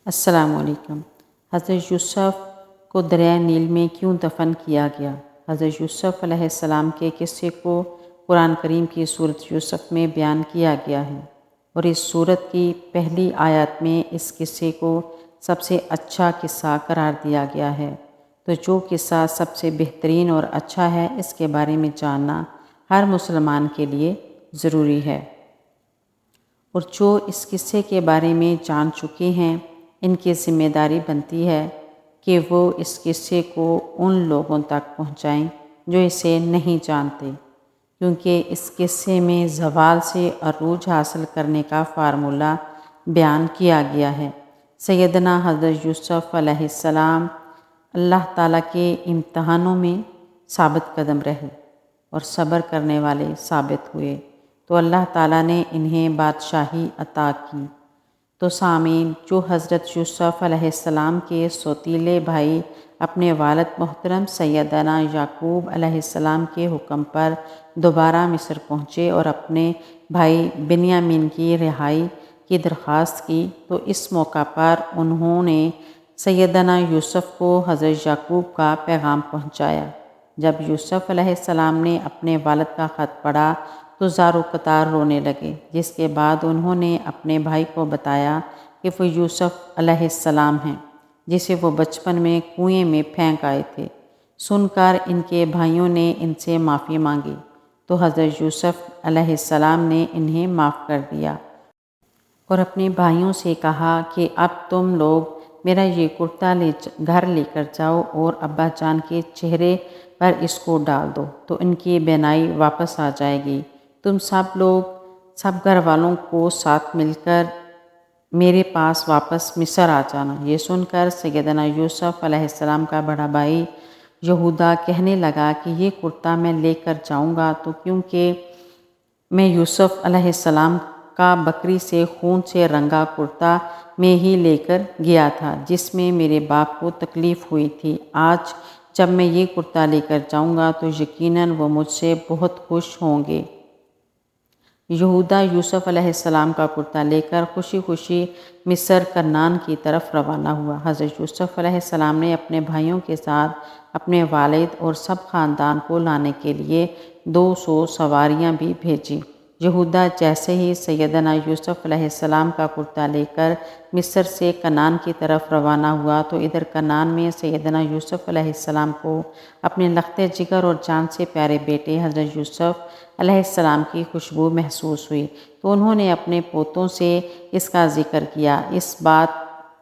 السلام علیکم۔ حضرت یوسف کو دریائے نیل میں کیوں دفن کیا گیا؟ حضرت یوسف علیہ السلام کے قصے کو قرآن کریم کی سورۃ یوسف میں بیان کیا گیا ہے، اور اس سورت کی پہلی آیات میں اس قصے کو سب سے اچھا قصہ قرار دیا گیا ہے۔ تو جو قصہ سب سے بہترین اور اچھا ہے، اس کے بارے میں جاننا ہر مسلمان کے لیے ضروری ہے، اور جو اس قصے کے بارے میں جان چکے ہیں ان کی ذمہ داری بنتی ہے کہ وہ اس قصے کو ان لوگوں تک پہنچائیں جو اسے نہیں جانتے، کیونکہ اس قصے میں زوال سے عروج حاصل کرنے کا فارمولہ بیان کیا گیا ہے۔ سیدنا حضرت یوسف علیہ السلام اللہ تعالیٰ کے امتحانوں میں ثابت قدم رہے اور صبر کرنے والے ثابت ہوئے، تو اللہ تعالیٰ نے انہیں بادشاہی عطا کی۔ تو سامعین، جو حضرت یوسف علیہ السلام کے سوتیلے بھائی اپنے والد محترم سیدنا یعقوب علیہ السلام کے حکم پر دوبارہ مصر پہنچے اور اپنے بھائی بنیامین کی رہائی کی درخواست کی، تو اس موقع پر انہوں نے سیدنا یوسف کو حضرت یعقوب کا پیغام پہنچایا۔ جب یوسف علیہ السلام نے اپنے والد کا خط پڑھا تو زار و قطار رونے لگے، جس کے بعد انہوں نے اپنے بھائی کو بتایا کہ وہ یوسف علیہ السلام ہیں، جسے وہ بچپن میں کنویں میں پھینک آئے تھے۔ سن کر ان کے بھائیوں نے ان سے معافی مانگی، تو حضرت یوسف علیہ السلام نے انہیں معاف کر دیا اور اپنے بھائیوں سے کہا کہ اب تم لوگ میرا یہ کرتا گھر لے کر جاؤ اور ابا جان کے چہرے پر اس کو ڈال دو، تو ان کی بینائی واپس آ جائے گی۔ تم سب گھر والوں کو ساتھ مل کر میرے پاس واپس مصر آ جانا۔ یہ سن کر سیدنا یوسف علیہ السلام کا بڑا بھائی یہودا کہنے لگا کہ یہ کرتا میں لے کر جاؤں گا، تو کیونکہ میں یوسف علیہ السلام کا بکری سے خون سے رنگا کرتا میں ہی لے کر گیا تھا، جس میں میرے باپ کو تکلیف ہوئی تھی۔ آج جب میں یہ کرتا لے کر جاؤں گا تو یقیناً وہ مجھ سے بہت خوش ہوں گے۔ یہودا یوسف علیہ السلام کا کرتا لے کر خوشی خوشی مصر کنعان کی طرف روانہ ہوا۔ حضرت یوسف علیہ السلام نے اپنے بھائیوں کے ساتھ اپنے والد اور سب خاندان کو لانے کے لیے 200 سواریاں بھی بھیجیں۔ یہودا جیسے ہی سیدنا یوسف علیہ السلام کا کرتا لے کر مصر سے کنعان کی طرف روانہ ہوا، تو ادھر کنعان میں سیدنا یوسف علیہ السلام کو اپنے لخت جگر اور جان سے پیارے بیٹے حضرت یوسف علیہ السلام کی خوشبو محسوس ہوئی، تو انہوں نے اپنے پوتوں سے اس کا ذکر کیا۔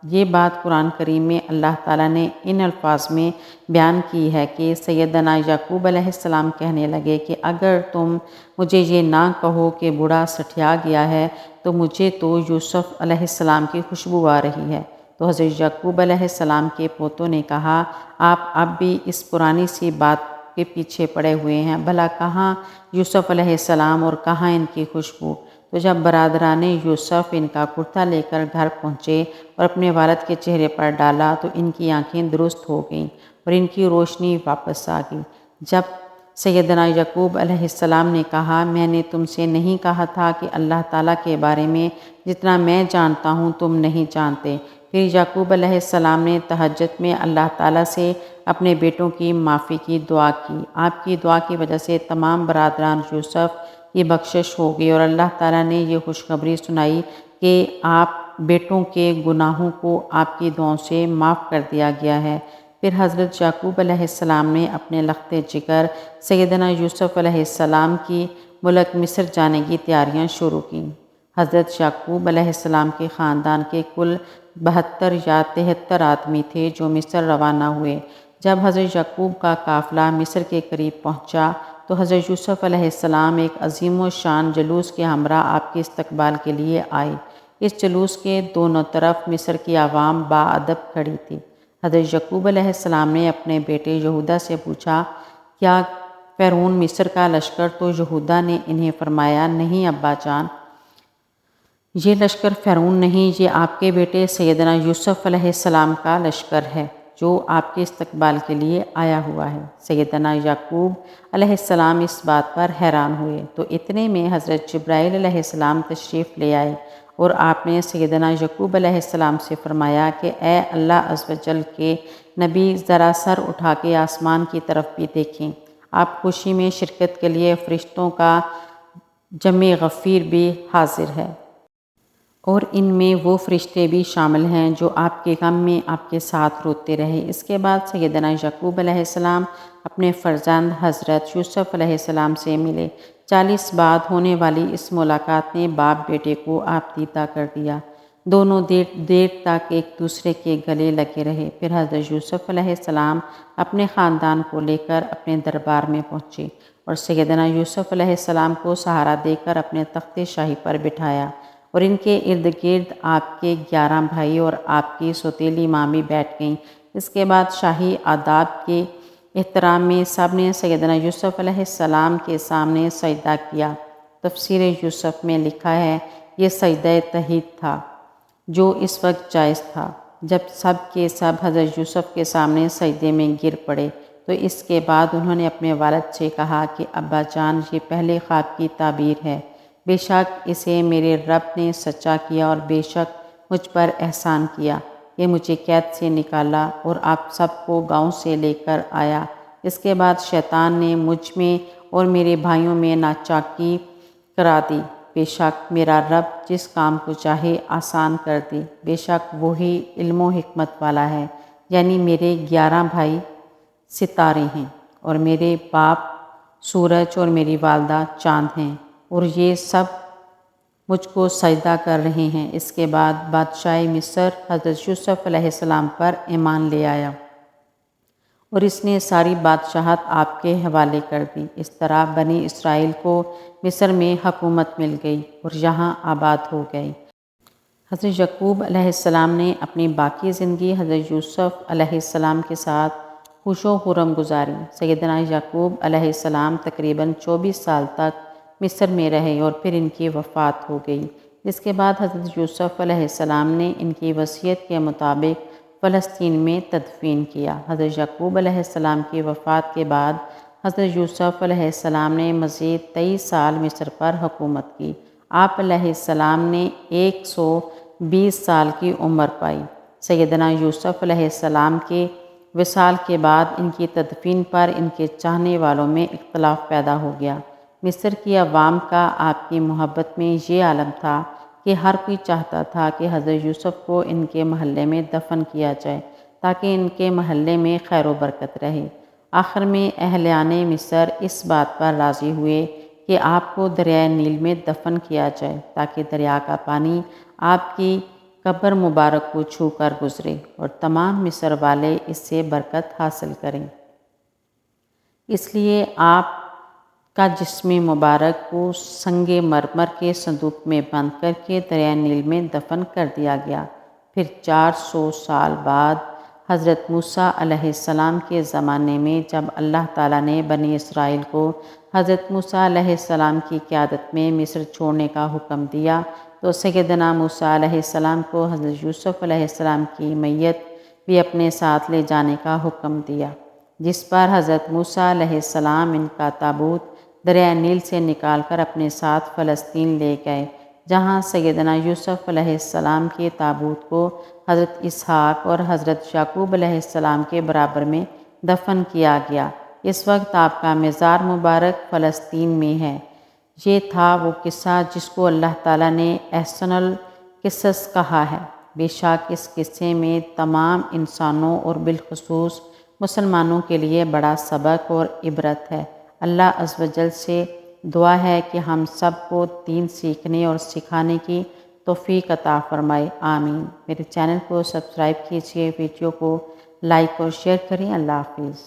یہ بات قرآن کریم میں اللہ تعالیٰ نے ان الفاظ میں بیان کی ہے کہ سیدنا یعقوب علیہ السلام کہنے لگے کہ اگر تم مجھے یہ نہ کہو کہ بوڑھا سٹھیا گیا ہے، تو مجھے تو یوسف علیہ السلام کی خوشبو آ رہی ہے۔ تو حضرت یعقوب علیہ السلام کے پوتوں نے کہا، آپ اب بھی اس پرانی سی بات کے پیچھے پڑے ہوئے ہیں، بھلا کہاں یوسف علیہ السلام اور کہاں ان کی خوشبو؟ تو جب برادران یوسف ان کا کرتا لے کر گھر پہنچے اور اپنے والد کے چہرے پر ڈالا، تو ان کی آنکھیں درست ہو گئیں اور ان کی روشنی واپس آ گئی۔ جب سیدنا یعقوب علیہ السلام نے کہا، میں نے تم سے نہیں کہا تھا کہ اللہ تعالیٰ کے بارے میں جتنا میں جانتا ہوں تم نہیں جانتے؟ پھر یعقوب علیہ السلام نے تہجد میں اللہ تعالیٰ سے اپنے بیٹوں کی معافی کی دعا کی۔ آپ کی دعا کی وجہ سے تمام برادران یوسف کی بخشش ہو گئی اور اللہ تعالیٰ نے یہ خوشخبری سنائی کہ آپ بیٹوں کے گناہوں کو آپ کی دعاؤں سے معاف کر دیا گیا ہے۔ پھر حضرت یعقوب علیہ السلام نے اپنے لخت جگر سیدنا یوسف علیہ السلام کی ملک مصر جانے کی تیاریاں شروع کیں۔ حضرت یعقوب علیہ السلام کے خاندان کے کل 72 یا 73 آدمی تھے جو مصر روانہ ہوئے۔ جب حضرت یعقوب کا قافلہ مصر کے قریب پہنچا تو حضرت یوسف علیہ السلام ایک عظیم الشان جلوس کے ہمراہ آپ کے استقبال کے لیے آئے۔ اس جلوس کے دونوں طرف مصر کی عوام باادب کھڑی تھی۔ حضرت یعقوب علیہ السلام نے اپنے بیٹے یہودا سے پوچھا، کیا فرعون مصر کا لشکر؟ تو یہودا نے انہیں فرمایا، نہیں ابا جان، یہ لشکر فرعون نہیں، یہ آپ کے بیٹے سیدنا یوسف علیہ السلام کا لشکر ہے جو آپ کے استقبال کے لیے آیا ہوا ہے۔ سیدنا یعقوب علیہ السلام اس بات پر حیران ہوئے، تو اتنے میں حضرت جبرائیل علیہ السلام تشریف لے آئے اور آپ نے سیدنا یعقوب علیہ السلام سے فرمایا کہ اے اللہ عز و جل کے نبی، ذرا سر اٹھا کے آسمان کی طرف بھی دیکھیں۔ آپ خوشی میں شرکت کے لیے فرشتوں کا جمع غفیر بھی حاضر ہے، اور ان میں وہ فرشتے بھی شامل ہیں جو آپ کے غم میں آپ کے ساتھ روتے رہے۔ اس کے بعد سیدنا یعقوب علیہ السلام اپنے فرزند حضرت یوسف علیہ السلام سے ملے۔ 40 بعد ہونے والی اس ملاقات نے باپ بیٹے کو آپ دیدہ کر دیا۔ دونوں دیر تک ایک دوسرے کے گلے لگے رہے۔ پھر حضرت یوسف علیہ السلام اپنے خاندان کو لے کر اپنے دربار میں پہنچے اور سیدنا یوسف علیہ السلام کو سہارا دے کر اپنے تخت شاہی پر بٹھایا، اور ان کے ارد گرد آپ کے 11 بھائی اور آپ کی سوتیلی ماں بھی بیٹھ گئیں۔ اس کے بعد شاہی آداب کے احترام میں سب نے سیدنا یوسف علیہ السلام کے سامنے سجدہ کیا۔ تفسیر یوسف میں لکھا ہے، یہ سجدہ تحیید تھا جو اس وقت جائز تھا جب سب کے سب حضرت یوسف کے سامنے سجدے میں گر پڑے۔ تو اس کے بعد انہوں نے اپنے والد سے کہا کہ ابا جان، یہ پہلے خواب کی تعبیر ہے، بے شک اسے میرے رب نے سچا کیا اور بے شک مجھ پر احسان کیا۔ یہ مجھے قید سے نکالا اور آپ سب کو گاؤں سے لے کر آیا۔ اس کے بعد شیطان نے مجھ میں اور میرے بھائیوں میں ناچاکی کرا دی۔ بے شک میرا رب جس کام کو چاہے آسان کر دے، بے شک وہی علم و حکمت والا ہے۔ یعنی میرے 11 بھائی ستارے ہیں، اور میرے باپ سورج اور میری والدہ چاند ہیں، اور یہ سب مجھ کو سجدہ کر رہے ہیں۔ اس کے بعد بادشاہ مصر حضرت یوسف علیہ السلام پر ایمان لے آیا اور اس نے ساری بادشاہت آپ کے حوالے کر دی۔ اس طرح بنی اسرائیل کو مصر میں حکومت مل گئی اور یہاں آباد ہو گئے۔ حضرت یعقوب علیہ السلام نے اپنی باقی زندگی حضرت یوسف علیہ السلام کے ساتھ خوش و خرم گزاری۔ سیدنا یعقوب علیہ السلام تقریباً 24 سال تک مصر میں رہے اور پھر ان کی وفات ہو گئی۔ اس کے بعد حضرت یوسف علیہ السلام نے ان کی وصیت کے مطابق فلسطین میں تدفین کیا۔ حضرت یعقوب علیہ السلام کی وفات کے بعد حضرت یوسف علیہ السلام نے مزید 23 سال مصر پر حکومت کی۔ آپ علیہ السلام نے 120 سال کی عمر پائی۔ سیدنا یوسف علیہ السلام کے وصال کے بعد ان کی تدفین پر ان کے چاہنے والوں میں اختلاف پیدا ہو گیا۔ مصر کی عوام کا آپ کی محبت میں یہ عالم تھا کہ ہر کوئی چاہتا تھا کہ حضرت یوسف کو ان کے محلے میں دفن کیا جائے تاکہ ان کے محلے میں خیر و برکت رہے۔ آخر میں اہلیان مصر اس بات پر راضی ہوئے کہ آپ کو دریائے نیل میں دفن کیا جائے تاکہ دریا کا پانی آپ کی قبر مبارک کو چھو کر گزرے اور تمام مصر والے اس سے برکت حاصل کریں۔ اس لیے آپ کا جسم مبارک کو سنگ مرمر کے صندوق میں بند کر کے دریائے نیل میں دفن کر دیا گیا۔ پھر 400 سال بعد حضرت موسیٰ علیہ السلام کے زمانے میں جب اللہ تعالیٰ نے بنی اسرائیل کو حضرت موسیٰ علیہ السلام کی قیادت میں مصر چھوڑنے کا حکم دیا، تو سیدنا موسیٰ علیہ السلام کو حضرت یوسف علیہ السلام کی میت بھی اپنے ساتھ لے جانے کا حکم دیا، جس پر حضرت موسیٰ علیہ السلام ان کا تابوت دریائے نیل سے نکال کر اپنے ساتھ فلسطین لے گئے، جہاں سیدنا یوسف علیہ السلام کے تابوت کو حضرت اسحاق اور حضرت یعقوب علیہ السلام کے برابر میں دفن کیا گیا۔ اس وقت آپ کا مزار مبارک فلسطین میں ہے۔ یہ تھا وہ قصہ جس کو اللہ تعالیٰ نے احسن القصص کہا ہے۔ بے شک اس قصے میں تمام انسانوں اور بالخصوص مسلمانوں کے لیے بڑا سبق اور عبرت ہے۔ اللہ عز و جل سے دعا ہے کہ ہم سب کو دین سیکھنے اور سکھانے کی توفیق عطا فرمائے، آمین۔ میرے چینل کو سبسکرائب کیجیے، ویڈیو کو لائک اور شیئر کریں۔ اللہ حافظ۔